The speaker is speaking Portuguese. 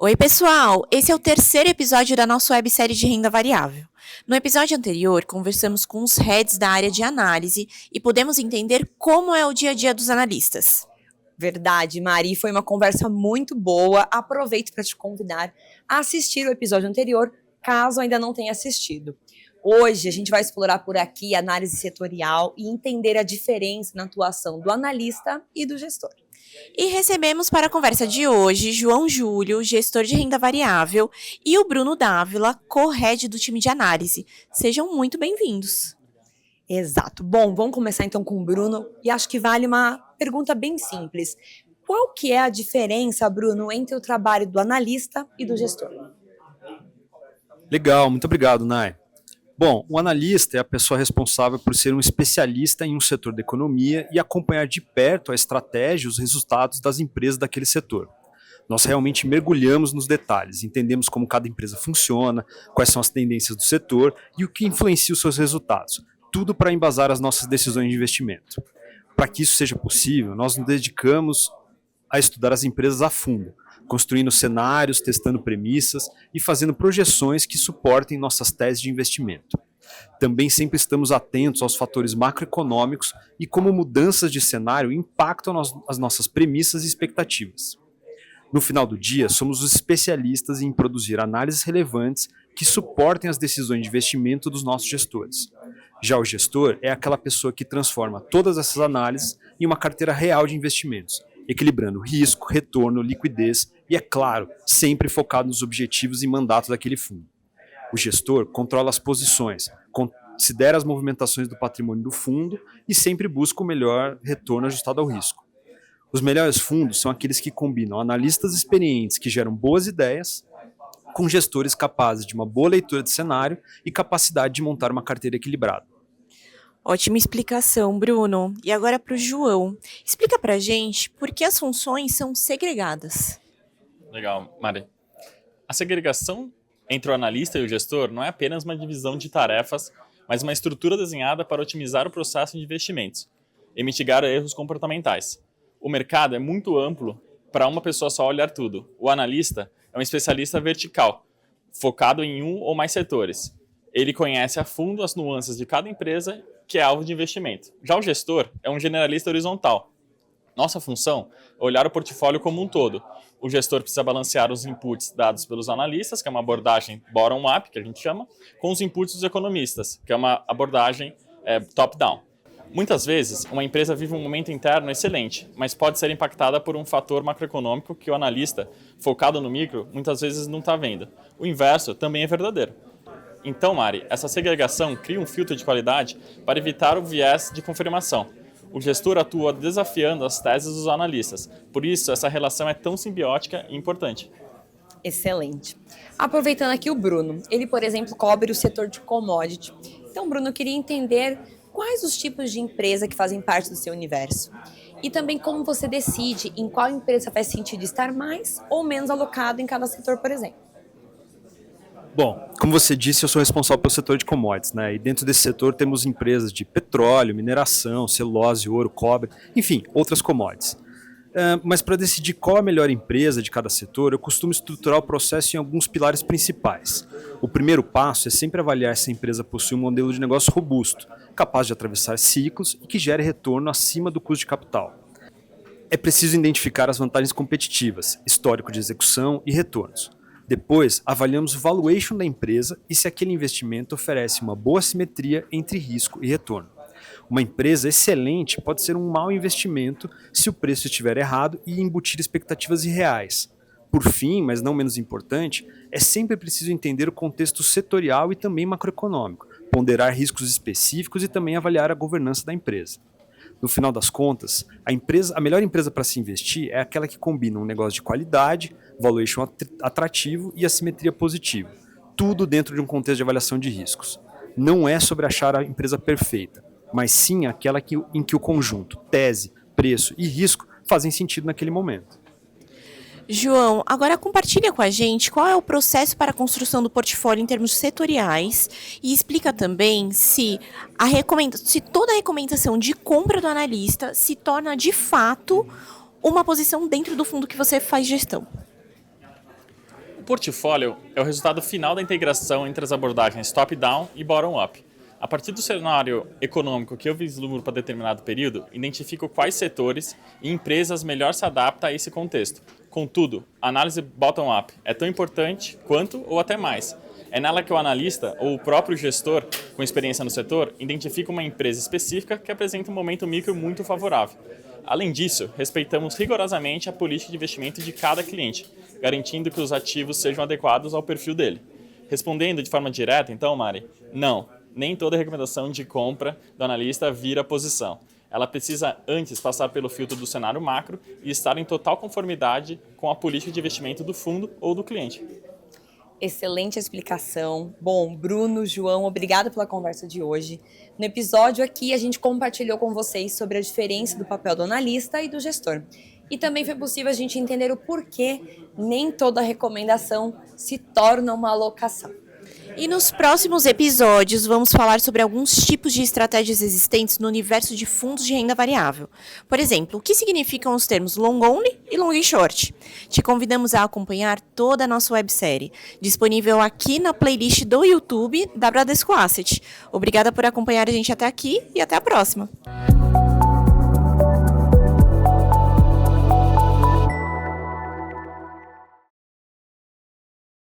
Oi, pessoal! Esse é o terceiro episódio da nossa websérie de renda variável. No episódio anterior, conversamos com os heads da área de análise e pudemos entender como é o dia a dia dos analistas. Verdade, Mari, foi uma conversa muito boa. Aproveito para te convidar a assistir o episódio anterior, caso ainda não tenha assistido. Hoje a gente vai explorar por aqui a análise setorial e entender a diferença na atuação do analista e do gestor. E recebemos para a conversa de hoje João Júlio, gestor de renda variável, e o Bruno Dávila, co-head do time de análise. Sejam muito bem-vindos. Exato. Bom, vamos começar então com o Bruno, e acho que vale uma pergunta bem simples. Qual que é a diferença, Bruno, entre o trabalho do analista e do gestor? Legal, muito obrigado, Nai. Bom, o analista é a pessoa responsável por ser um especialista em um setor da economia e acompanhar de perto a estratégia e os resultados das empresas daquele setor. Nós realmente mergulhamos nos detalhes, entendemos como cada empresa funciona, quais são as tendências do setor e o que influencia os seus resultados. Tudo para embasar as nossas decisões de investimento. Para que isso seja possível, nós nos dedicamos a estudar as empresas a fundo, construindo cenários, testando premissas e fazendo projeções que suportem nossas teses de investimento. Também sempre estamos atentos aos fatores macroeconômicos e como mudanças de cenário impactam as nossas premissas e expectativas. No final do dia, somos os especialistas em produzir análises relevantes que suportem as decisões de investimento dos nossos gestores. Já o gestor é aquela pessoa que transforma todas essas análises em uma carteira real de investimentos, equilibrando risco, retorno, liquidez e, é claro, sempre focado nos objetivos e mandatos daquele fundo. O gestor controla as posições, considera as movimentações do patrimônio do fundo e sempre busca o melhor retorno ajustado ao risco. Os melhores fundos são aqueles que combinam analistas experientes que geram boas ideias com gestores capazes de uma boa leitura de cenário e capacidade de montar uma carteira equilibrada. Ótima explicação, Bruno. E agora para o João. Explica para a gente por que as funções são segregadas. Legal, Mari. A segregação entre o analista e o gestor não é apenas uma divisão de tarefas, mas uma estrutura desenhada para otimizar o processo de investimentos e mitigar erros comportamentais. O mercado é muito amplo para uma pessoa só olhar tudo. O analista é um especialista vertical, focado em um ou mais setores. Ele conhece a fundo as nuances de cada empresa que é alvo de investimento. Já o gestor é um generalista horizontal. Nossa função é olhar o portfólio como um todo. O gestor precisa balancear os inputs dados pelos analistas, que é uma abordagem bottom-up, que a gente chama, com os inputs dos economistas, que é uma abordagem top-down. Muitas vezes, uma empresa vive um momento interno excelente, mas pode ser impactada por um fator macroeconômico que o analista, focado no micro, muitas vezes não está vendo. O inverso também é verdadeiro. Então, Mari, essa segregação cria um filtro de qualidade para evitar o viés de confirmação. O gestor atua desafiando as teses dos analistas. Por isso, essa relação é tão simbiótica e importante. Excelente. Aproveitando aqui o Bruno, ele, por exemplo, cobre o setor de commodity. Então, Bruno, eu queria entender quais os tipos de empresa que fazem parte do seu universo. E também como você decide em qual empresa faz sentido estar mais ou menos alocado em cada setor, por exemplo. Bom, como você disse, eu sou responsável pelo setor de commodities, né? E dentro desse setor temos empresas de petróleo, mineração, celulose, ouro, cobre, enfim, outras commodities. Mas para decidir qual é a melhor empresa de cada setor, eu costumo estruturar o processo em alguns pilares principais. O primeiro passo é sempre avaliar se a empresa possui um modelo de negócio robusto, capaz de atravessar ciclos e que gere retorno acima do custo de capital. É preciso identificar as vantagens competitivas, histórico de execução e retornos. Depois, avaliamos o valuation da empresa e se aquele investimento oferece uma boa simetria entre risco e retorno. Uma empresa excelente pode ser um mau investimento se o preço estiver errado e embutir expectativas irreais. Por fim, mas não menos importante, é sempre preciso entender o contexto setorial e também macroeconômico, ponderar riscos específicos e também avaliar a governança da empresa. No final das contas, a melhor empresa para se investir é aquela que combina um negócio de qualidade, valuation atrativo e assimetria positiva. Tudo dentro de um contexto de avaliação de riscos. Não é sobre achar a empresa perfeita, mas sim aquela em que o conjunto, tese, preço e risco fazem sentido naquele momento. João, agora compartilha com a gente qual é o processo para a construção do portfólio em termos setoriais e explica também se toda a recomendação de compra do analista se torna de fato uma posição dentro do fundo que você faz gestão. O portfólio é o resultado final da integração entre as abordagens top-down e bottom-up. A partir do cenário econômico que eu vislumbro para determinado período, identifico quais setores e empresas melhor se adaptam a esse contexto. Contudo, a análise bottom-up é tão importante quanto ou até mais. É nela que o analista ou o próprio gestor com experiência no setor identifica uma empresa específica que apresenta um momento micro muito favorável. Além disso, respeitamos rigorosamente a política de investimento de cada cliente, garantindo que os ativos sejam adequados ao perfil dele. Respondendo de forma direta, então, Mari, não. Nem toda recomendação de compra do analista vira posição. Ela precisa antes passar pelo filtro do cenário macro e estar em total conformidade com a política de investimento do fundo ou do cliente. Excelente explicação. Bom, Bruno, João, obrigado pela conversa de hoje. No episódio aqui, a gente compartilhou com vocês sobre a diferença do papel do analista e do gestor. E também foi possível a gente entender o porquê nem toda recomendação se torna uma alocação. E nos próximos episódios vamos falar sobre alguns tipos de estratégias existentes no universo de fundos de renda variável. Por exemplo, o que significam os termos long only e long short? Te convidamos a acompanhar toda a nossa websérie, disponível aqui na playlist do YouTube da Bradesco Asset. Obrigada por acompanhar a gente até aqui e até a próxima!